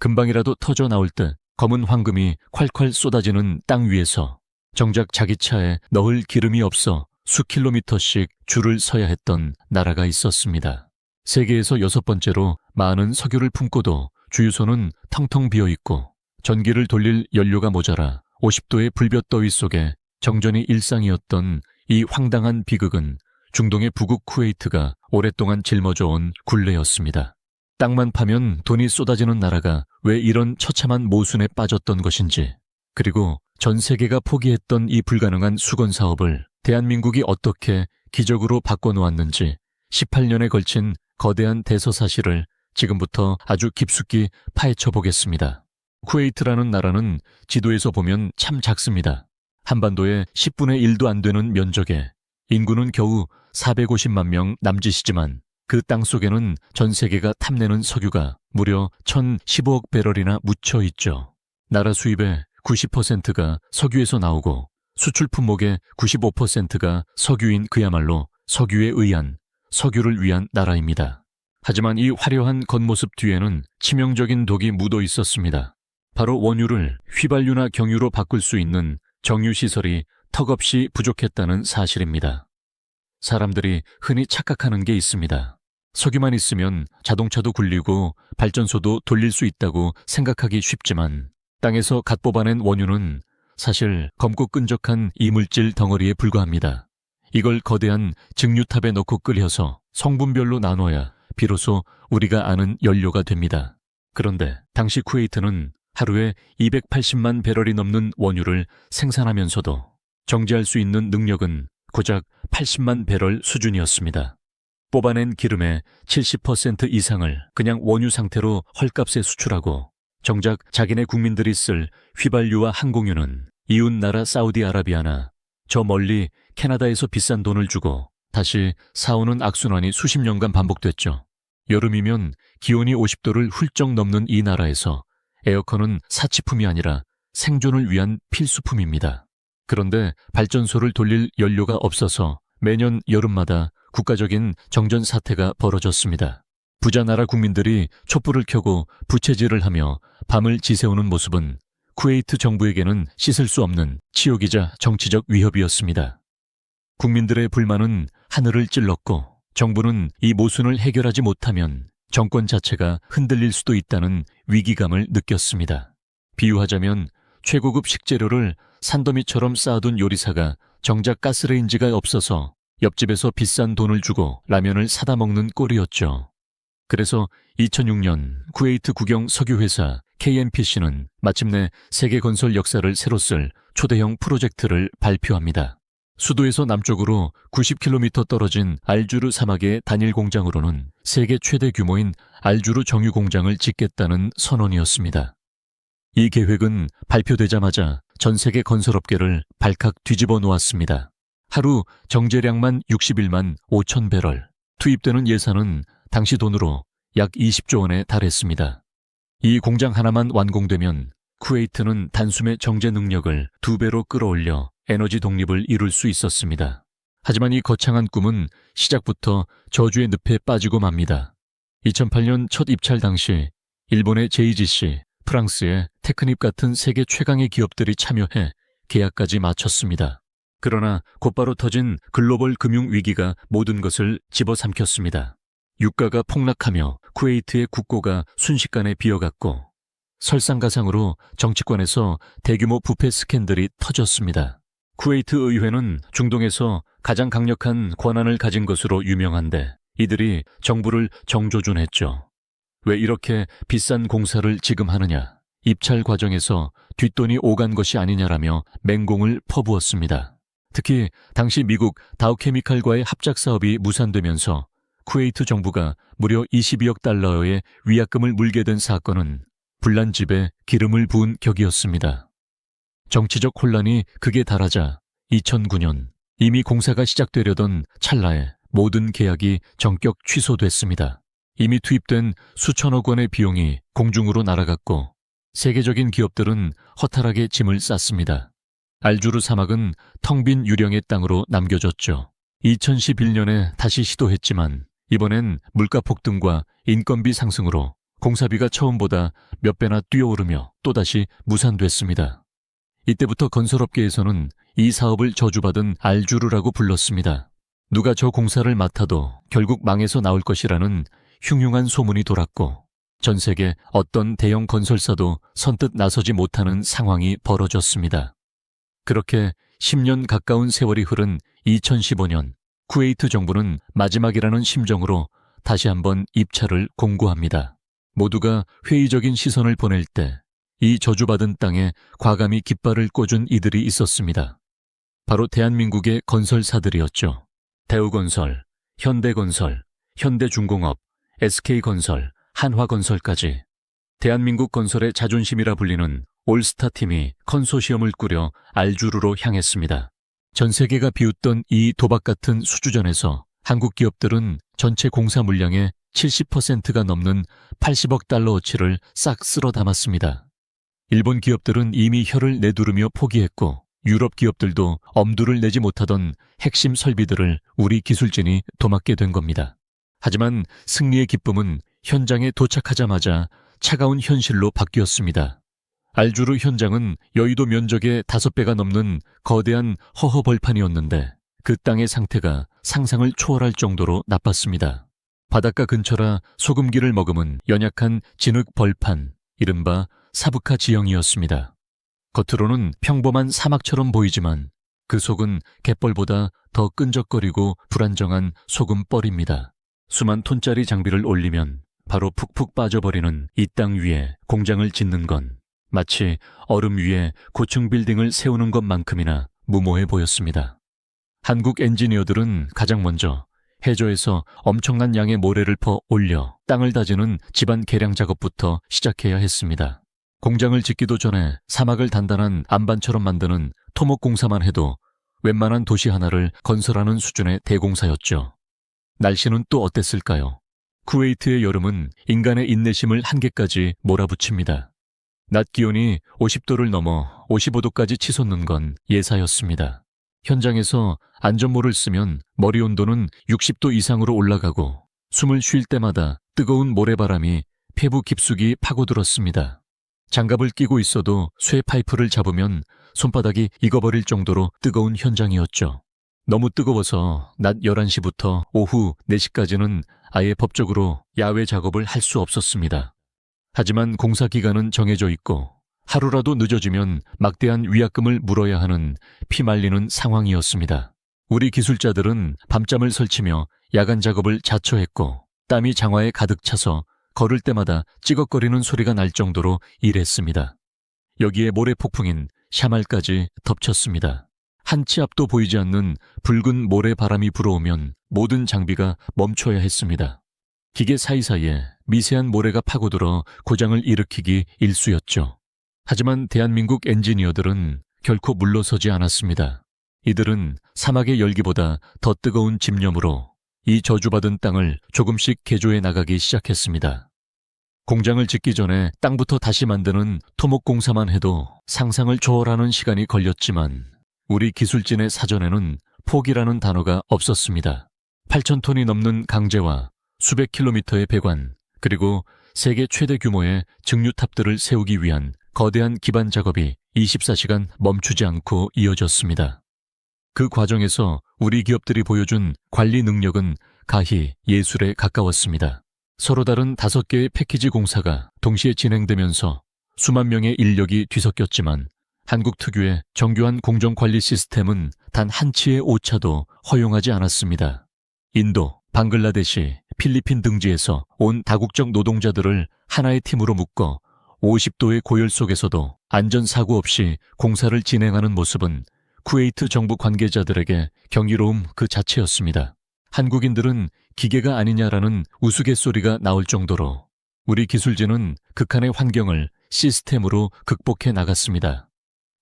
금방이라도 터져 나올 때 검은 황금이 콸콸 쏟아지는 땅 위에서 정작 자기 차에 넣을 기름이 없어 수킬로미터씩 줄을 서야 했던 나라가 있었습니다. 세계에서 6번째로 많은 석유를 품고도 주유소는 텅텅 비어있고 전기를 돌릴 연료가 모자라 50도의 불볕더위 속에 정전이 일상이었던 이 황당한 비극은 중동의 부국 쿠웨이트가 오랫동안 짊어져온 굴레였습니다. 땅만 파면 돈이 쏟아지는 나라가 왜 이런 처참한 모순에 빠졌던 것인지, 그리고 전 세계가 포기했던 이 불가능한 수건 사업을 대한민국이 어떻게 기적으로 바꿔놓았는지 18년에 걸친 거대한 대서사실을 지금부터 아주 깊숙이 파헤쳐 보겠습니다. 쿠웨이트라는 나라는 지도에서 보면 참 작습니다. 한반도의 10분의 1도 안 되는 면적에 인구는 겨우 450만 명 남짓이지만 그 땅속에는 전 세계가 탐내는 석유가 무려 1,015억 배럴이나 묻혀 있죠. 나라 수입의 90%가 석유에서 나오고 수출 품목의 95%가 석유인 그야말로 석유에 의한, 석유를 위한 나라입니다. 하지만 이 화려한 겉모습 뒤에는 치명적인 독이 묻어 있었습니다. 바로 원유를 휘발유나 경유로 바꿀 수 있는 정유시설이 턱없이 부족했다는 사실입니다. 사람들이 흔히 착각하는 게 있습니다. 석유만 있으면 자동차도 굴리고 발전소도 돌릴 수 있다고 생각하기 쉽지만 땅에서 갓 뽑아낸 원유는 사실 검고 끈적한 이물질 덩어리에 불과합니다. 이걸 거대한 증류탑에 넣고 끓여서 성분별로 나눠야 비로소 우리가 아는 연료가 됩니다. 그런데 당시 쿠웨이트는 하루에 280만 배럴이 넘는 원유를 생산하면서도 정제할 수 있는 능력은 고작 80만 배럴 수준이었습니다. 뽑아낸 기름의 70% 이상을 그냥 원유 상태로 헐값에 수출하고 정작 자기네 국민들이 쓸 휘발유와 항공유는 이웃 나라 사우디아라비아나 저 멀리 캐나다에서 비싼 돈을 주고 다시 사오는 악순환이 수십 년간 반복됐죠. 여름이면 기온이 50도를 훌쩍 넘는 이 나라에서 에어컨은 사치품이 아니라 생존을 위한 필수품입니다. 그런데 발전소를 돌릴 연료가 없어서 매년 여름마다 국가적인 정전 사태가 벌어졌습니다. 부자 나라 국민들이 촛불을 켜고 부채질을 하며 밤을 지새우는 모습은 쿠웨이트 정부에게는 씻을 수 없는 치욕이자 정치적 위협이었습니다. 국민들의 불만은 하늘을 찔렀고 정부는 이 모순을 해결하지 못하면 정권 자체가 흔들릴 수도 있다는 위기감을 느꼈습니다. 비유하자면 최고급 식재료를 산더미처럼 쌓아둔 요리사가 정작 가스레인지가 없어서 옆집에서 비싼 돈을 주고 라면을 사다 먹는 꼴이었죠. 그래서 2006년 쿠웨이트 국영 석유회사 KNPC는 마침내 세계 건설 역사를 새로 쓸 초대형 프로젝트를 발표합니다. 수도에서 남쪽으로 90km 떨어진 알주르 사막의 단일 공장으로는 세계 최대 규모인 알주르 정유 공장을 짓겠다는 선언이었습니다. 이 계획은 발표되자마자 전 세계 건설업계를 발칵 뒤집어 놓았습니다. 하루 정제량만 61만 5천 배럴, 투입되는 예산은 당시 돈으로 약 20조 원에 달했습니다. 이 공장 하나만 완공되면 쿠웨이트는 단숨에 정제 능력을 2배로 끌어올려 에너지 독립을 이룰 수 있었습니다. 하지만 이 거창한 꿈은 시작부터 저주의 늪에 빠지고 맙니다. 2008년 첫 입찰 당시 일본의 JGC, 프랑스의 테크닙 같은 세계 최강의 기업들이 참여해 계약까지 마쳤습니다. 그러나 곧바로 터진 글로벌 금융 위기가 모든 것을 집어삼켰습니다. 유가가 폭락하며 쿠웨이트의 국고가 순식간에 비어갔고 설상가상으로 정치권에서 대규모 부패 스캔들이 터졌습니다. 쿠웨이트 의회는 중동에서 가장 강력한 권한을 가진 것으로 유명한데 이들이 정부를 정조준했죠. 왜 이렇게 비싼 공사를 지금 하느냐, 입찰 과정에서 뒷돈이 오간 것이 아니냐라며 맹공을 퍼부었습니다. 특히 당시 미국 다우케미칼과의 합작 사업이 무산되면서 쿠웨이트 정부가 무려 22억 달러의 위약금을 물게 된 사건은 불난 집에 기름을 부은 격이었습니다. 정치적 혼란이 극에 달하자 2009년 이미 공사가 시작되려던 찰나에 모든 계약이 전격 취소됐습니다. 이미 투입된 수천억 원의 비용이 공중으로 날아갔고 세계적인 기업들은 허탈하게 짐을 쌌습니다. 알주르 사막은 텅 빈 유령의 땅으로 남겨졌죠. 2011년에 다시 시도했지만 이번엔 물가 폭등과 인건비 상승으로 공사비가 처음보다 몇 배나 뛰어오르며 또다시 무산됐습니다. 이때부터 건설업계에서는 이 사업을 저주받은 알주르라고 불렀습니다. 누가 저 공사를 맡아도 결국 망해서 나올 것이라는 흉흉한 소문이 돌았고 전 세계 어떤 대형 건설사도 선뜻 나서지 못하는 상황이 벌어졌습니다. 그렇게 10년 가까운 세월이 흐른 2015년 쿠웨이트 정부는 마지막이라는 심정으로 다시 한번 입찰을 공고합니다. 모두가 회의적인 시선을 보낼 때 이 저주받은 땅에 과감히 깃발을 꽂은 이들이 있었습니다. 바로 대한민국의 건설사들이었죠. 대우건설, 현대건설, 현대중공업, SK건설, 한화건설까지 대한민국 건설의 자존심이라 불리는 올스타팀이 컨소시엄을 꾸려 알주르로 향했습니다. 전 세계가 비웃던 이 도박 같은 수주전에서 한국 기업들은 전체 공사 물량의 70%가 넘는 80억 달러어치를 싹 쓸어 담았습니다. 일본 기업들은 이미 혀를 내두르며 포기했고 유럽 기업들도 엄두를 내지 못하던 핵심 설비들을 우리 기술진이 도맡게 된 겁니다. 하지만 승리의 기쁨은 현장에 도착하자마자 차가운 현실로 바뀌었습니다. 알주르 현장은 여의도 면적의 5배가 넘는 거대한 허허벌판이었는데 그 땅의 상태가 상상을 초월할 정도로 나빴습니다. 바닷가 근처라 소금기를 머금은 연약한 진흙 벌판, 이른바 사부카 지형이었습니다. 겉으로는 평범한 사막처럼 보이지만 그 속은 갯벌보다 더 끈적거리고 불안정한 소금벌입니다. 수만 톤짜리 장비를 올리면 바로 푹푹 빠져버리는 이 땅 위에 공장을 짓는 건 마치 얼음 위에 고층 빌딩을 세우는 것만큼이나 무모해 보였습니다. 한국 엔지니어들은 가장 먼저 해저에서 엄청난 양의 모래를 퍼 올려 땅을 다지는 집안 개량 작업부터 시작해야 했습니다. 공장을 짓기도 전에 사막을 단단한 안반처럼 만드는 토목 공사만 해도 웬만한 도시 하나를 건설하는 수준의 대공사였죠. 날씨는 또 어땠을까요? 쿠웨이트의 여름은 인간의 인내심을 한계까지 몰아붙입니다. 낮 기온이 50도를 넘어 55도까지 치솟는 건 예사였습니다. 현장에서 안전모를 쓰면 머리 온도는 60도 이상으로 올라가고 숨을 쉴 때마다 뜨거운 모래바람이 폐부 깊숙이 파고들었습니다. 장갑을 끼고 있어도 쇠 파이프를 잡으면 손바닥이 익어버릴 정도로 뜨거운 현장이었죠. 너무 뜨거워서 낮 11시부터 오후 4시까지는 아예 법적으로 야외 작업을 할 수 없었습니다. 하지만 공사 기간은 정해져 있고 하루라도 늦어지면 막대한 위약금을 물어야 하는 피말리는 상황이었습니다. 우리 기술자들은 밤잠을 설치며 야간 작업을 자처했고 땀이 장화에 가득 차서 걸을 때마다 찌걱거리는 소리가 날 정도로 일했습니다. 여기에 모래 폭풍인 샤말까지 덮쳤습니다. 한 치 앞도 보이지 않는 붉은 모래 바람이 불어오면 모든 장비가 멈춰야 했습니다. 기계 사이사이에 미세한 모래가 파고들어 고장을 일으키기 일쑤였죠. 하지만 대한민국 엔지니어들은 결코 물러서지 않았습니다. 이들은 사막의 열기보다 더 뜨거운 집념으로 이 저주받은 땅을 조금씩 개조해 나가기 시작했습니다. 공장을 짓기 전에 땅부터 다시 만드는 토목공사만 해도 상상을 초월하는 시간이 걸렸지만 우리 기술진의 사전에는 포기라는 단어가 없었습니다. 8,000톤이 넘는 강재와 수백 킬로미터의 배관, 그리고 세계 최대 규모의 증류탑들을 세우기 위한 거대한 기반 작업이 24시간 멈추지 않고 이어졌습니다. 그 과정에서 우리 기업들이 보여준 관리 능력은 가히 예술에 가까웠습니다. 서로 다른 5개의 패키지 공사가 동시에 진행되면서 수만 명의 인력이 뒤섞였지만 한국 특유의 정교한 공정관리 시스템은 단 한 치의 오차도 허용하지 않았습니다. 인도, 방글라데시, 필리핀 등지에서 온 다국적 노동자들을 하나의 팀으로 묶어 50도의 고열 속에서도 안전사고 없이 공사를 진행하는 모습은 쿠웨이트 정부 관계자들에게 경이로움 그 자체였습니다. 한국인들은 기계가 아니냐라는 우스갯소리가 나올 정도로 우리 기술진은 극한의 환경을 시스템으로 극복해 나갔습니다.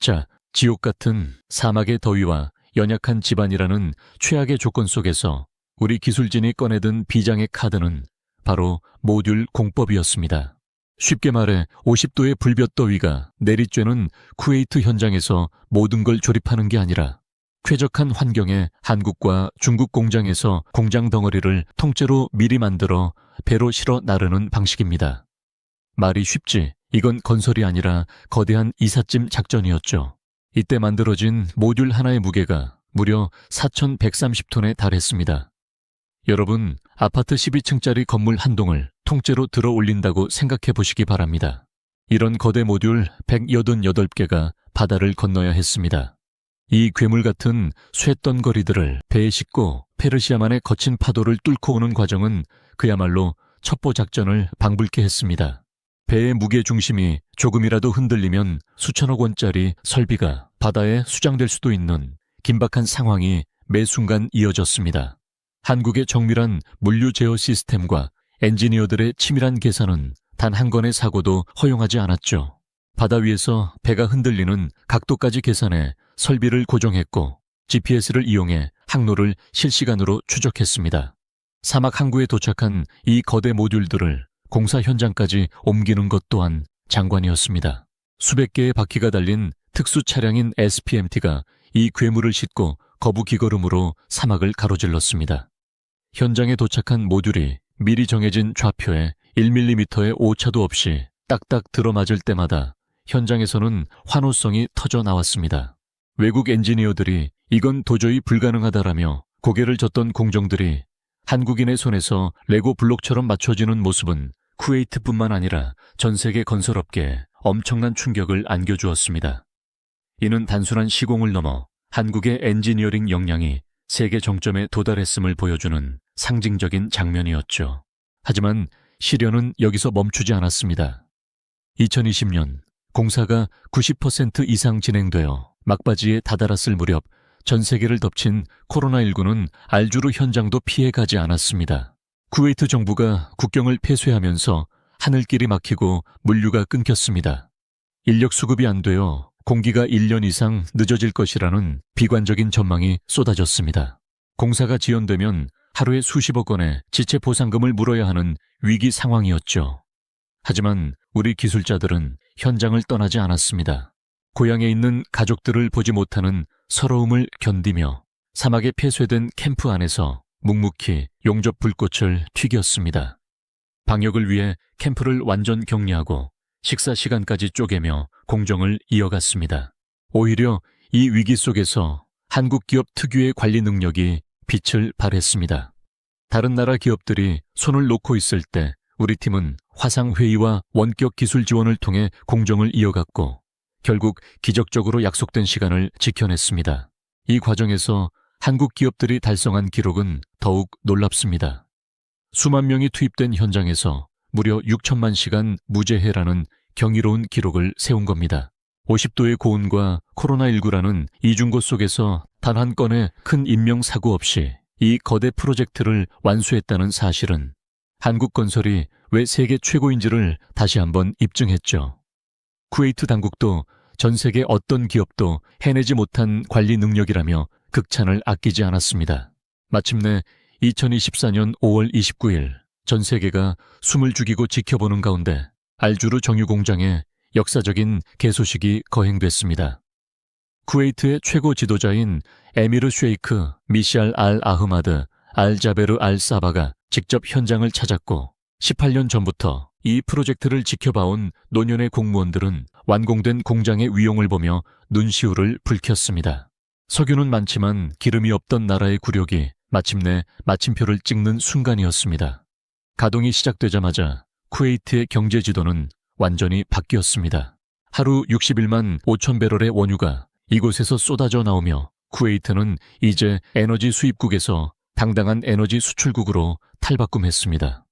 자, 지옥 같은 사막의 더위와 연약한 집안이라는 최악의 조건 속에서 우리 기술진이 꺼내든 비장의 카드는 바로 모듈 공법이었습니다. 쉽게 말해 50도의 불볕더위가 내리쬐는 쿠웨이트 현장에서 모든 걸 조립하는 게 아니라 쾌적한 환경에 한국과 중국 공장에서 공장 덩어리를 통째로 미리 만들어 배로 실어 나르는 방식입니다. 말이 쉽지. 이건 건설이 아니라 거대한 이삿짐 작전이었죠. 이때 만들어진 모듈 하나의 무게가 무려 4,130톤에 달했습니다. 여러분, 아파트 12층짜리 건물 한 동을 통째로 들어 올린다고 생각해 보시기 바랍니다. 이런 거대 모듈 188개가 바다를 건너야 했습니다. 이 괴물 같은 쇠던거리들을 배에 싣고 페르시아만의 거친 파도를 뚫고 오는 과정은 그야말로 첩보 작전을 방불케 했습니다. 배의 무게 중심이 조금이라도 흔들리면 수천억 원짜리 설비가 바다에 수장될 수도 있는 긴박한 상황이 매 순간 이어졌습니다. 한국의 정밀한 물류 제어 시스템과 엔지니어들의 치밀한 계산은 단 한 건의 사고도 허용하지 않았죠. 바다 위에서 배가 흔들리는 각도까지 계산해 설비를 고정했고 GPS를 이용해 항로를 실시간으로 추적했습니다. 사막 항구에 도착한 이 거대 모듈들을 공사 현장까지 옮기는 것 또한 장관이었습니다. 수백 개의 바퀴가 달린 특수 차량인 SPMT가 이 괴물을 싣고 거부기걸음으로 사막을 가로질렀습니다. 현장에 도착한 모듈이 미리 정해진 좌표에 1mm의 오차도 없이 딱딱 들어맞을 때마다 현장에서는 환호성이 터져 나왔습니다. 외국 엔지니어들이 이건 도저히 불가능하다라며 고개를 젓던 공정들이 한국인의 손에서 레고 블록처럼 맞춰지는 모습은 쿠웨이트뿐만 아니라 전 세계 건설업계에 엄청난 충격을 안겨주었습니다. 이는 단순한 시공을 넘어 한국의 엔지니어링 역량이 세계 정점에 도달했음을 보여주는 상징적인 장면이었죠. 하지만 시련은 여기서 멈추지 않았습니다. 2020년 공사가 90% 이상 진행되어 막바지에 다다랐을 무렵 전 세계를 덮친 코로나19는 알주르 현장도 피해가지 않았습니다. 쿠웨이트 정부가 국경을 폐쇄하면서 하늘길이 막히고 물류가 끊겼습니다. 인력 수급이 안 되어 공기가 1년 이상 늦어질 것이라는 비관적인 전망이 쏟아졌습니다. 공사가 지연되면 하루에 수십억 원의 지체 보상금을 물어야 하는 위기 상황이었죠. 하지만 우리 기술자들은 현장을 떠나지 않았습니다. 고향에 있는 가족들을 보지 못하는 서러움을 견디며 사막에 폐쇄된 캠프 안에서 묵묵히 용접 불꽃을 튀겼습니다. 방역을 위해 캠프를 완전 격리하고 식사 시간까지 쪼개며 공정을 이어갔습니다. 오히려 이 위기 속에서 한국 기업 특유의 관리 능력이 빛을 발했습니다. 다른 나라 기업들이 손을 놓고 있을 때 우리 팀은 화상회의와 원격 기술 지원을 통해 공정을 이어갔고 결국 기적적으로 약속된 시간을 지켜냈습니다. 이 과정에서 한국 기업들이 달성한 기록은 더욱 놀랍습니다. 수만 명이 투입된 현장에서 무려 6천만 시간 무제해라는 경이로운 기록을 세운 겁니다. 50도의 고온과 코로나19라는 이중고 속에서 단 한 건의 큰 인명사고 없이 이 거대 프로젝트를 완수했다는 사실은 한국 건설이 왜 세계 최고인지를 다시 한번 입증했죠. 쿠웨이트 당국도 전 세계 어떤 기업도 해내지 못한 관리 능력이라며 극찬을 아끼지 않았습니다. 마침내 2024년 5월 29일 전 세계가 숨을 죽이고 지켜보는 가운데 알주르 정유 공장에 역사적인 개소식이 거행됐습니다. 쿠웨이트의 최고 지도자인 에미르 쉐이크 미샬 알 아흐마드 알 자베르 알 사바가 직접 현장을 찾았고 18년 전부터 이 프로젝트를 지켜봐온 노년의 공무원들은 완공된 공장의 위용을 보며 눈시울을 붉혔습니다. 석유는 많지만 기름이 없던 나라의 굴욕이 마침내 마침표를 찍는 순간이었습니다. 가동이 시작되자마자 쿠웨이트의 경제 지도는 완전히 바뀌었습니다. 하루 61만 5천 배럴의 원유가 이곳에서 쏟아져 나오며 쿠웨이트는 이제 에너지 수입국에서 당당한 에너지 수출국으로 탈바꿈했습니다.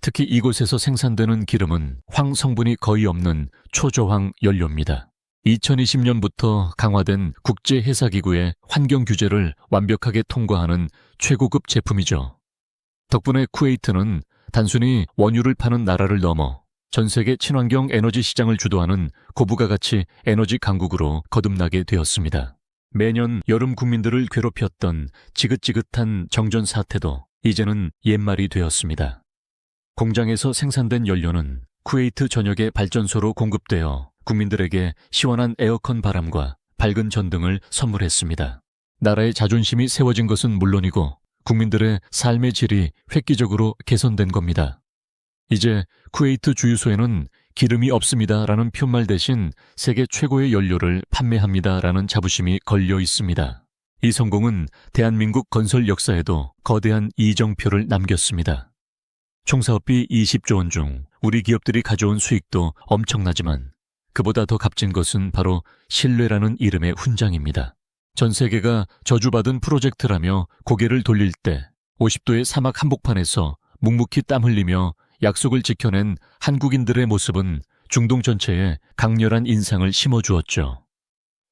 특히 이곳에서 생산되는 기름은 황 성분이 거의 없는 초저황 연료입니다. 2020년부터 강화된 국제해사기구의 환경 규제를 완벽하게 통과하는 최고급 제품이죠. 덕분에 쿠웨이트는 단순히 원유를 파는 나라를 넘어 전 세계 친환경 에너지 시장을 주도하는 고부가 가치 에너지 강국으로 거듭나게 되었습니다. 매년 여름 국민들을 괴롭혔던 지긋지긋한 정전 사태도 이제는 옛말이 되었습니다. 공장에서 생산된 연료는 쿠웨이트 전역의 발전소로 공급되어 국민들에게 시원한 에어컨 바람과 밝은 전등을 선물했습니다. 나라의 자존심이 세워진 것은 물론이고 국민들의 삶의 질이 획기적으로 개선된 겁니다. 이제 쿠웨이트 주유소에는 기름이 없습니다라는 표말 대신 세계 최고의 연료를 판매합니다라는 자부심이 걸려 있습니다. 이 성공은 대한민국 건설 역사에도 거대한 이정표를 남겼습니다. 총 사업비 20조 원 중 우리 기업들이 가져온 수익도 엄청나지만 그보다 더 값진 것은 바로 신뢰라는 이름의 훈장입니다. 전 세계가 저주받은 프로젝트라며 고개를 돌릴 때 50도의 사막 한복판에서 묵묵히 땀 흘리며 약속을 지켜낸 한국인들의 모습은 중동 전체에 강렬한 인상을 심어주었죠.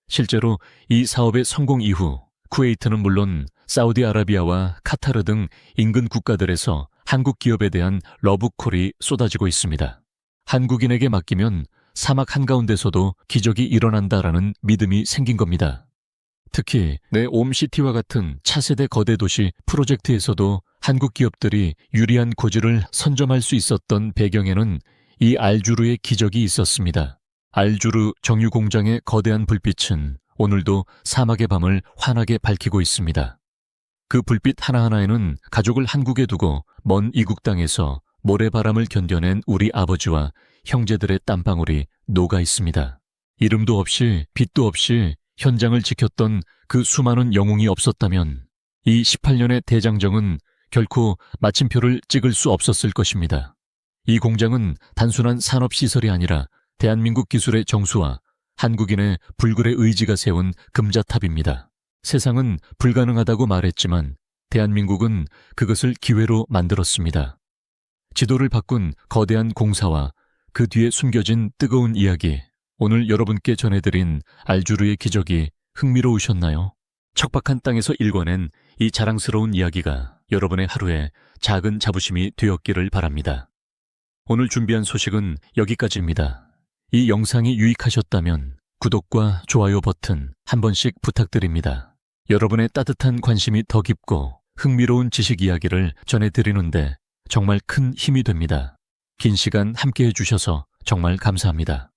실제로 이 사업의 성공 이후 쿠웨이트는 물론 사우디아라비아와 카타르 등 인근 국가들에서 한국 기업에 대한 러브콜이 쏟아지고 있습니다. 한국인에게 맡기면 사막 한가운데서도 기적이 일어난다라는 믿음이 생긴 겁니다. 특히 내 옴시티와 같은 차세대 거대 도시 프로젝트에서도 한국 기업들이 유리한 고지를 선점할 수 있었던 배경에는 이 알주르의 기적이 있었습니다. 알주르 정유 공장의 거대한 불빛은 오늘도 사막의 밤을 환하게 밝히고 있습니다. 그 불빛 하나하나에는 가족을 한국에 두고 먼 이국 땅에서 모래바람을 견뎌낸 우리 아버지와 형제들의 땀방울이 녹아 있습니다. 이름도 없이 빛도 없이 현장을 지켰던 그 수많은 영웅이 없었다면 이 18년의 대장정은 결코 마침표를 찍을 수 없었을 것입니다. 이 공장은 단순한 산업시설이 아니라 대한민국 기술의 정수와 한국인의 불굴의 의지가 세운 금자탑입니다. 세상은 불가능하다고 말했지만 대한민국은 그것을 기회로 만들었습니다. 지도를 바꾼 거대한 공사와 그 뒤에 숨겨진 뜨거운 이야기, 오늘 여러분께 전해드린 알주르의 기적이 흥미로우셨나요? 척박한 땅에서 일궈낸 이 자랑스러운 이야기가 여러분의 하루에 작은 자부심이 되었기를 바랍니다. 오늘 준비한 소식은 여기까지입니다. 이 영상이 유익하셨다면 구독과 좋아요 버튼 한 번씩 부탁드립니다. 여러분의 따뜻한 관심이 더 깊고 흥미로운 지식 이야기를 전해드리는데 정말 큰 힘이 됩니다. 긴 시간 함께해 주셔서 정말 감사합니다.